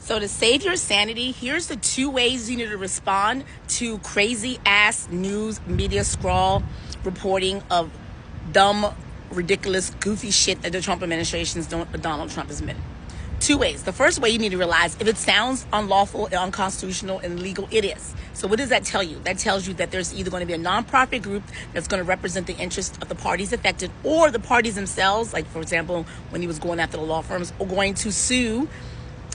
So to save your sanity, here's the 2 ways you need to respond to crazy ass news media scrawl reporting of dumb, ridiculous, goofy shit that the Trump administration's Donald Trump has been. 2 ways. The first way, you need to realize if it sounds unlawful, unconstitutional, and illegal, it is. So what does that tell you? That tells you that there's either going to be a nonprofit group that's going to represent the interests of the parties affected, or the parties themselves, like for example, when he was going after the law firms, are going to sue,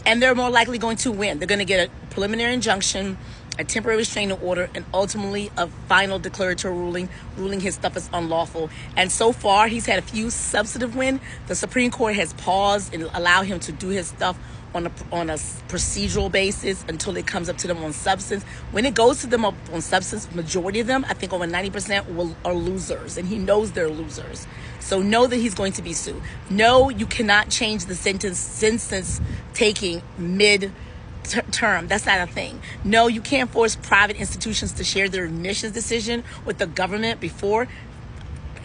and they're more likely going to win. They're going to get a preliminary injunction, a temporary restraining order, and ultimately a final declaratory ruling his stuff is unlawful. And so far, he's had a few substantive wins. The Supreme Court has paused and allowed him to do his stuff on a procedural basis until it comes up to them on substance. When it goes to them on substance, majority of them, I think over 90% are losers, and he knows they're losers. So know that he's going to be sued. No, you cannot change the sentence taking mid-term. That's not a thing. No, you can't force private institutions to share their admissions decision with the government before.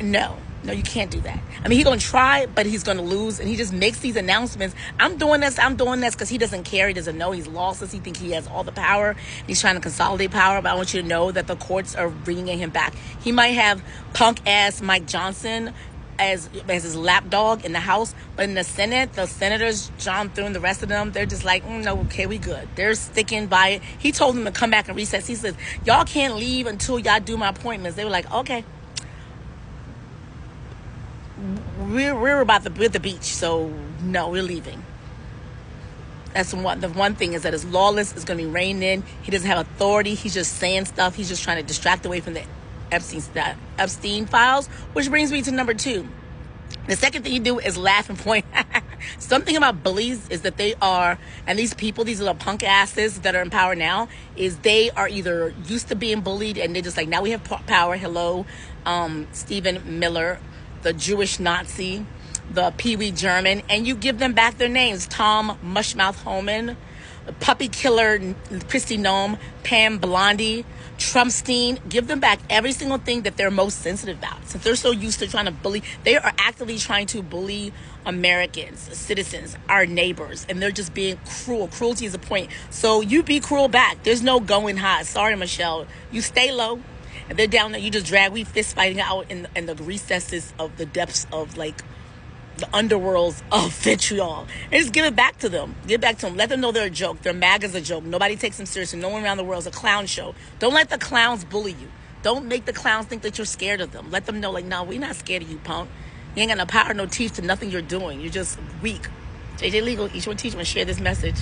No, you can't do that. I mean, he's going to try, but he's going to lose. And he just makes these announcements. I'm doing this because he doesn't care. He doesn't know. He's lost us. He thinks he has all the power. He's trying to consolidate power. But I want you to know that the courts are bringing him back. He might have punk-ass Mike Johnson as his lapdog in the House, but in the Senate, the senators, John Thune, the rest of them, they're just like, no, okay, we good. They're sticking by it. He told them to come back and recess. He says, y'all can't leave until y'all do my appointments. They were like, okay. We're at the beach, so no, we're leaving. That's the one thing is that it's lawless. It's going to be reined in. He doesn't have authority. He's just saying stuff. He's just trying to distract away from the Epstein files, which brings me to number 2. The second thing you do is laugh and point. Something about bullies is that they are, and these people, these little punk asses that are in power now, is they are either used to being bullied and they're just like, now we have power. Hello, Stephen Miller, the Jewish Nazi, the Pee Wee German, and you give them back their names. Tom Mushmouth Homan, Puppy Killer Kristi Noem, Pam Blondie, Trumpstein. Give them back every single thing that they're most sensitive about. Since they're so used to trying to bully, they are actively trying to bully Americans, citizens, our neighbors, and they're just being cruel. Cruelty is a point. So you be cruel back. There's no going high. Sorry, Michelle. You stay low. And they're down there. You just drag. We fist fighting out in the recesses of the depths of like the underworlds of vitriol, and just give it back to them. Give it back to them. Let them know they're a joke. Their MAGA's a joke. Nobody takes them seriously. No one around the world is a clown show. Don't let the clowns bully you. Don't make the clowns think that you're scared of them. Let them know, like, no, we're not scared of you, punk. You ain't got no power, no teeth to nothing you're doing. You're just weak. JJ Legal, each one teach one, share this message.